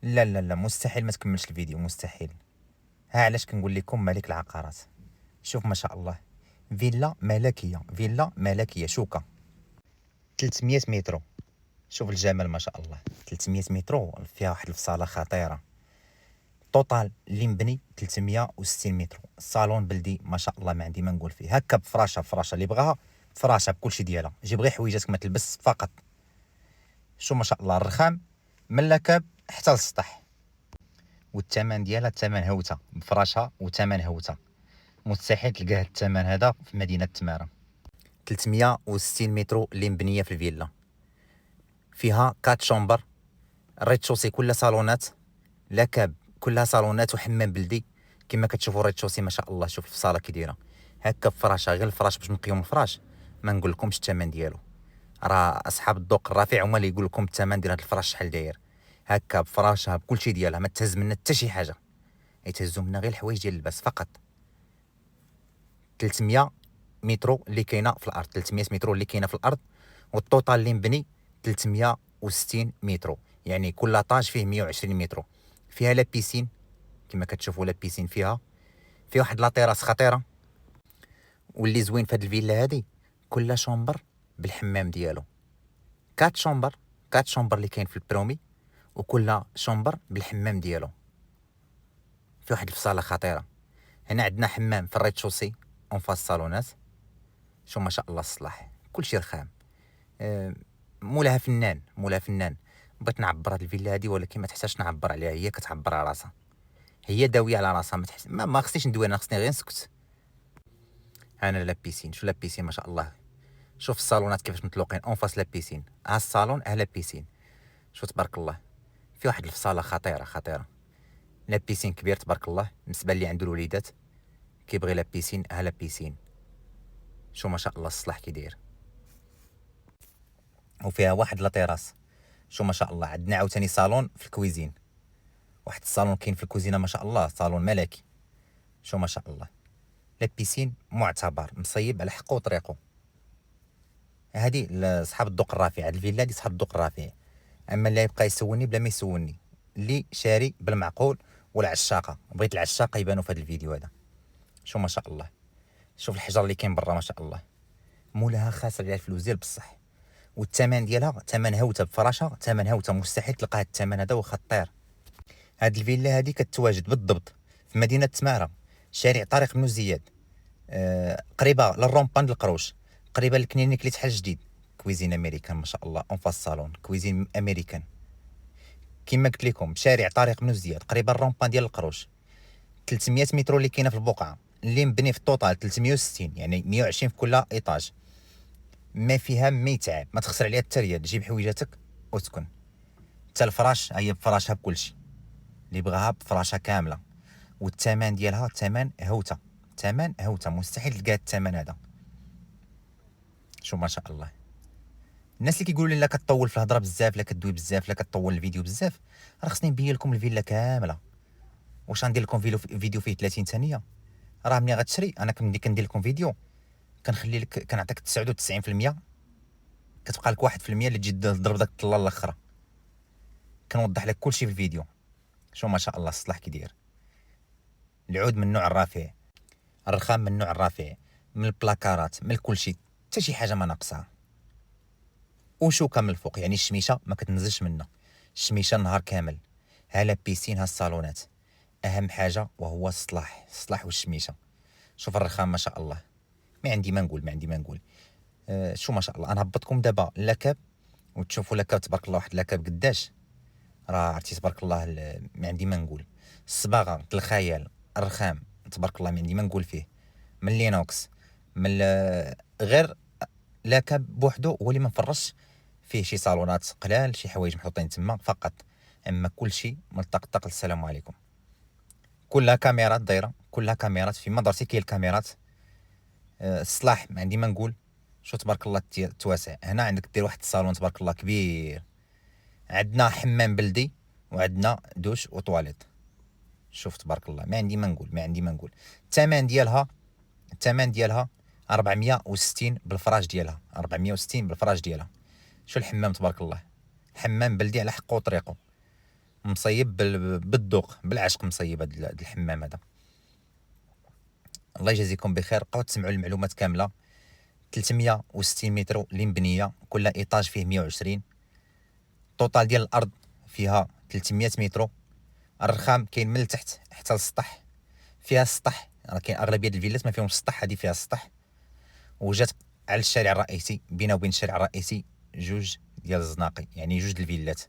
لا لا لا، مستحيل ما تكملش الفيديو، مستحيل. ها علاش كنقول لكم ملك العقارات. شوف ما شاء الله، فيلا ملكيه، فيلا ملكيه شوكه 300 متر. شوف الجمال ما شاء الله، 300 متر فيها واحد الفصاله خطيره. توتال اللي مبني 360 متر. الصالون بلدي ما شاء الله، ما عندي ما نقول فيه. هكا بفراشه، فراشه اللي بغاها فراشة بكلشي ديالها، جيب غير حويجاتك ما تلبس فقط. شو ما شاء الله، الرخام من اللكاب حتى للسطح. والثمن ديالها ثمن هوته بفراشها، وثمن هوته مستحيل تلقاه الثمن هذا في مدينه تماره. 360 متر اللي مبنيه في الفيلا، فيها 4 شومبر، الريتشوسي كلها صالونات، لكاب كلها صالونات وحمام بلدي. كما كتشوفوا الريتشوسي ما شاء الله. شوف الصاله كي دايره هكا بفراشه، غير الفراش باش نقيوم الفراش ما نقول لكمش الثمن ديالو. راه اصحاب الذوق الرفيع هما اللي يقول لكم الثمن ديال هذا الفراش شحال داير. هكا بفراشها بكلشي ديالها، ما تهز منا حتى شي حاجه، يتهزوا منا غير الحوايج ديال اللباس فقط. 300 متر اللي كاينه في الارض، 300 متر اللي كاينه في الارض، والتوتال اللي مبني 360 متر، يعني كل طاج فيه 120 متر. فيها لا بيسين كما كتشوفوا، لا بيسين فيها واحد لا تيراس خطيره. واللي زوين في هذه الفيلا هذه كلها شومبر بالحمام ديالو. 4 شومبر، 4 شومبر اللي كاين في البرومي، وكلها شومبر بالحمام ديالو. في واحد الفصاله خطيره. هنا عندنا حمام في الريتشوسي اون فاس صالونات. شو ما شاء الله الصلاح كلشي رخام. مولاها فنان، مولاها فنان. بغيت نعبر هاد الفيلا هادي ولكن ما تحتاجش نعبر عليها، هي كتعبر على راسها، هي داويه على راسها. ما خصنيش ندوي، انا خصني غير نسكت. انا لا بيسين، شو لا بيسين ما شاء الله. شوف الصالونات كيفاش متلوقين اون فاس لا بيسين. ها الصالون ها لا بيسين. شو تبارك الله، في واحد الفصاله خطيره خطيره. لا بيسين كبير تبارك الله، بالنسبه اللي عنده الوليدات كيبغي لا بيسين ها لا بيسين. شو ما شاء الله الصلاح كي داير. وفيها واحد لا تيراس. شو ما شاء الله. عندنا عاوتاني صالون في الكويزين، واحد الصالون كاين في الكوزينه ما شاء الله، صالون ملكي. شو ما شاء الله. لا بيسين معتبر مصيب على حقه وطريقه. هادي لصحاب الذوق الرفيع، هاد الفيلا دي صحاب الذوق الرفيع. اما اللي يبقى يسولني بلا ما يسولني، اللي شاري بالمعقول والعشاقه. بغيت العشاقه يبانوا في هذا الفيديو هذا. شو ما شاء الله. شوف الحجر اللي كاين برا ما شاء الله، مولاها خاسر عليها الفلوس ديال بصح. والثمن ديالها ثمن هوته بفراشه، ثمن هوته مستحيل تلقى هاد الثمن هذا واخا طير. هاد الفيلا هادي كتواجد بالضبط في مدينه تماره، شارع طارق بن زياد، قريبه للرومبان القروش، قريبه للكلينيك اللي تحل جديد. كويزين امريكان ما شاء الله اون فاس صالون، كويزين امريكان كما قلت لكم بشارع طارق بن زياد قريبه للرومبان ديال القروش. 300 متر اللي كاينه في البقعه، اللي مبني في التوتال 360، يعني 120 في كل ايطاج. ما فيها ما يتعب، ما تخسر عليها حتى ريال. جيب حويجاتك وتكن. حتى الفراش هي بفراشها بكلشي، اللي بغاها بفراشها كامله. والثمن ديالها ثمن هوته، ثمن هوته مستحيل تلقى الثمن هذا. شو ما شاء الله. الناس اللي كيقولوا لي لا كطول في الهضره بزاف، لا كدوي بزاف، لا كطول الفيديو بزاف، راه خصني نبين لكم الفيلا كامله. واش غندير لكم فيديو فيه 30 ثانيه؟ راه ملي غتشري انا كندير لكم فيديو كنخلي لك، كنعطيك 99%، كتبقى لك 1% اللي تجي تضرب داك الطله الاخرى. كنوضح لك كلشي في الفيديو. شو ما شاء الله الصلاح كي داير. العود من النوع الرافع، الرخام من النوع الرافع، من البلاكارات، من كلشي، حتى شي حاجه ما ناقصها. وشوكه من الفوق، يعني الشميشه ما كتنزلش منها، الشميشه النهار كامل. ها لا بيسين ها الصالونات. اهم حاجه وهو الصلاح، الصلاح والشميشه. شوف الرخام ما شاء الله، ما عندي ما نقول، ما عندي ما نقول. شو ما شاء الله. انا هبطكم دابا اللاكاب وتشوفوا لاكاب تبارك الله، واحد اللاكاب قداش راه عرفتي تبارك الله. ما عندي ما نقول. الصباغه الخيال، الرخام تبارك الله ما عندي ما نقول فيه. من لينوكس، من غير لاكاب بوحدو هو اللي ما مفرش فيه شي صالونات قلال، شي حوايج محطوطين تما فقط. اما كلشي ملتقط. السلام عليكم. كلها كاميرات دايره، كلها كاميرات في مدرسي كاين الكاميرات. الصلاح ما عندي ما نقول. شو تبارك الله تواسع. هنا عندك دير واحد الصالون تبارك الله كبير، عندنا حمام بلدي وعندنا دوش وطواليت. شوف تبارك الله ما عندي ما نقول، ما عندي ما نقول. الثمن ديالها، الثمن ديالها 460 بالفراش ديالها، 460 بالفراش ديالها. شو الحمام تبارك الله، حمام بلدي على حقه وطريقه. مصيب بالذوق بالعشق، مصيب هاد الحمام هذا. الله يجازيكم بخير. بقاو تسمعوا المعلومات كامله. 360 متر اللي مبنيه، كل ايطاج فيه 120. الطوطال ديال الارض فيها 300 متر. الرخام كاين من التحت حتى للسطح، فيها السطح، راه كاين اغلبيه الفيلات ما فيهمش السطح، هذه فيها السطح. وجات على الشارع الرئيسي، بينه وبين الشارع الرئيسي جوج ديال الزناقي، يعني جوج الفيلات.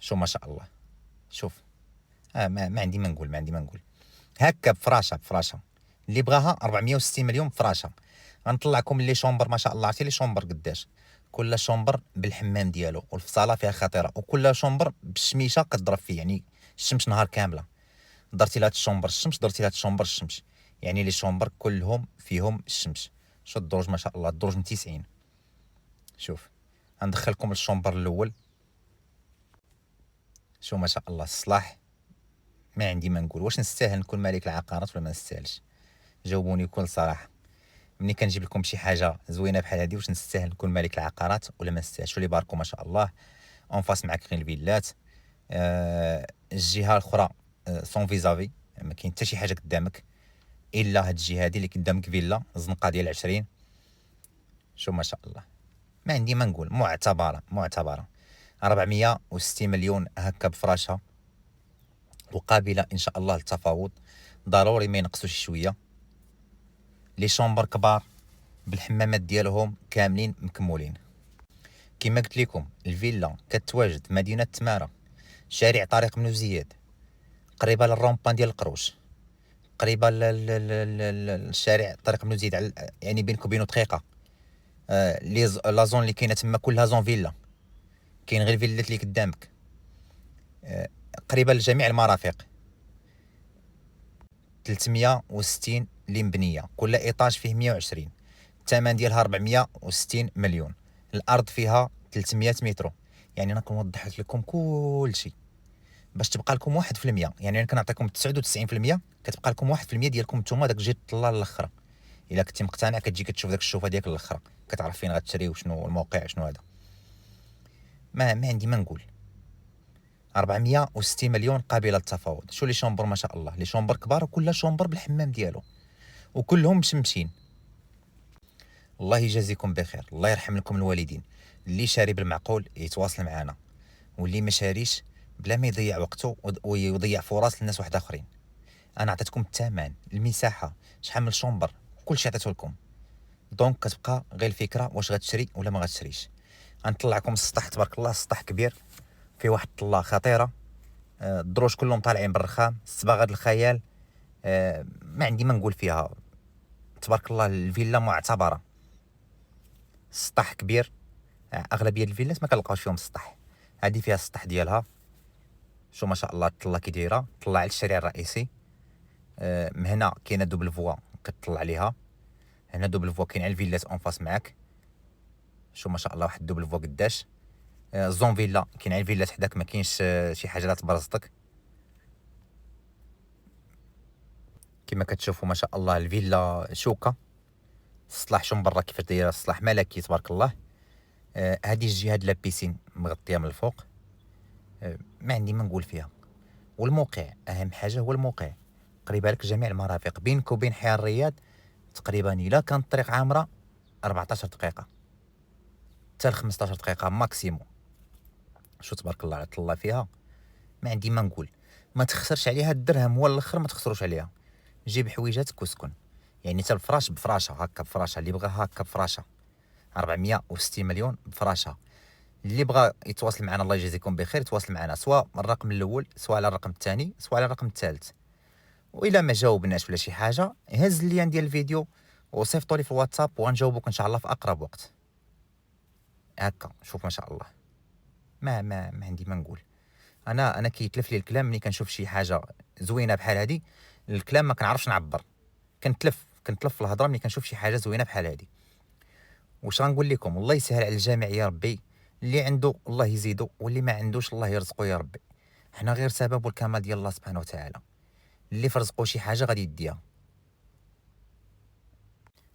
شو ما شاء الله. شوف ما عندي ما نقول، ما عندي ما نقول. هكا بفراشه اللي بغاها 460 مليون بفراشه. غنطلعكم لي شومبر ما شاء الله. عرفتي لي شومبر قداش؟ كل شومبر بالحمام ديالو، والفصاله فيها خطيره، وكل شومبر بالشميشه كضرب فيه، يعني الشمس نهار كامله. درتي لهاد الشومبر الشمس، درتي لهاد الشومبر الشمس، يعني لي شومبر كلهم فيهم الشمس. شو الدروج ما شاء الله، الدروج من 90. شوف غندخلكم للشومبر الاول. شو ما شاء الله الصلاح. ما عندي ما نقول. واش نستاهل نكون ملك العقارات ولا ما نستاهلش؟ جاوبوني بكل صراحه. ملي كنجيب لكم شي حاجه زوينه بحال هذه، واش نستاهل نكون ملك العقارات ولا ما نستاهلش؟ شو اللي باركو ما شاء الله. اون فاس معاك غير الفيلات. الجهه الاخرى سون فيزافي، ما كاين حتى شي حاجه قدامك الا هاد الجهه هادي اللي قدامك فيلا زنقه ديال 20. شو ما شاء الله. ما عندي ما نقول. معتبره 460 مليون هكا بفراشها، وقابله ان شاء الله للتفاوض. ضروري ما ينقصوش شويه. لي شومبر كبار بالحمامات ديالهم كاملين مكمولين. كما قلت لكم الفيلا كتواجد مدينه تماره، شارع طريق منو زياد، قريبه للرومبان ديال القروش، قريبه للشارع طريق منو زياد، يعني بينك وبينه دقيقه. لا زون اللي كاينه تما كلها زون فيلا، كاين غير فيلات اللي قدامك. قريبه لجميع المرافق. 360 اللي مبنيه، كل ايطاج فيه 120. الثمن ديالها 460 مليون. الارض فيها 300 متر. يعني انا كنوضح لكم كل شيء باش تبقى لكم 1%. يعني انا كنعطيكم 99%، كتبقى لكم 1% ديالكم نتوما داك الجهه طلال الاخرى. الا كنتي مقتنع كتجي كتشوف داك الشوفه ديالك الاخرى، كتعرف فين غتشري وشنو الموقع شنو هذا. ما عندي ما نقول. 460 مليون قابله للتفاوض. شو لي شومبر ما شاء الله، لي شومبر كبار، وكل شومبر بالحمام ديالو، وكلهم مشمشين. الله يجازيكم بخير. الله يرحم لكم الوالدين. اللي شاري بالمعقول يتواصل معنا، واللي ما شاريش بلا ما يضيع وقته ويضيع فرص للناس واحد اخرين. انا عطيتكم الثمن، المساحه، شحال من شومبر، كلشي عطيته لكم. دونك كتبقى غير الفكره واش غتشري ولا ما غتشريش. غنطلعكم السطح تبارك الله. السطح كبير، فيه واحد الطله خطيره. الدروج كلهم طالعين بالرخام، الصباغه د الخيال. ما عندي ما نقول فيها. تبارك الله الفيلا معتبره. السطح كبير. اغلبيه الفيلات ما كنلقاوش فيهم السطح، هذه فيها السطح ديالها. شو ما شاء الله الطله كي دايره، طلع على الشارع الرئيسي. من هنا كاينه دوبل فوا كتطلع عليها. هنا دوبل فوا كاين على الفيلات اون فاس معاك. شو ما شاء الله واحد دوبل فوا قداش. زون فيلا كاين على الفيلات حداك، ما كاينش شي حاجه لا تبرزطك. كما كتشوفوا ما شاء الله الفيلا شوكه. السطح شو من برا كيفاش دايره، السطح ملكي تبارك الله. هذه الجهه د لا بيسين مغطيه من الفوق. ما عندي ما نقول فيها. والموقع اهم حاجه هو الموقع، قريبه لك جميع المرافق. بينك وبين حي الرياض تقريبا الا كانت الطريق عامره 14 دقيقه حتى ل 15 دقيقه ماكسيموم. شو تبارك الله عطا الله فيها. ما عندي ما نقول. ما تخسرش عليها الدرهم ولا الاخر، ما تخسروش عليها. جيب حويجاتك وسكن. يعني حتى الفراش بفراشه هكا، بفراشه اللي بغاها هكا بفراشه. 460 مليون بفراشه. اللي بغى يتواصل معنا الله يجازيكم بخير، يتواصل معنا سواء الرقم الاول، سواء على الرقم الثاني، سواء على الرقم الثالث. والا ما جاوبناش ولا شي حاجه، هز اللين ديال الفيديو وصيفطوا لي في الواتساب وغنجاوبك ان شاء الله في اقرب وقت. هكا شوف ما شاء الله. ما عندي ما نقول. انا كيتلف لي الكلام ملي كنشوف شي حاجه زوينه بحال هذه. الكلام ما كنعرفش نعبر، كنتلف في الهضره ملي كنشوف شي حاجه زوينه بحال هذه. واش غنقول لكم؟ الله يسهل على الجميع يا ربي. اللي عنده الله يزيدو، واللي ما عندوش الله يرزقه يا ربي. حنا غير سبب والكمال ديال الله سبحانه وتعالى. اللي فرزقو شي حاجه غادي يديها.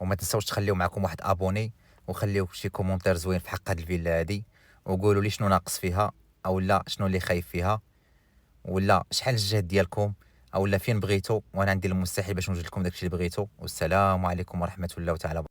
وما تنساوش تخليو معكم واحد ابوني، وخليو شي كومونتير زوين في حق هاد الفيلا هادي، وقولوا لي شنو ناقص فيها او لا شنو اللي خايف فيها. ولا شحال الجهد ديالكم، اولا فين بغيتو، وانا ندير المستحيل باش نوجد لكم داكشي اللي بغيتو. والسلام عليكم ورحمه الله تعالى.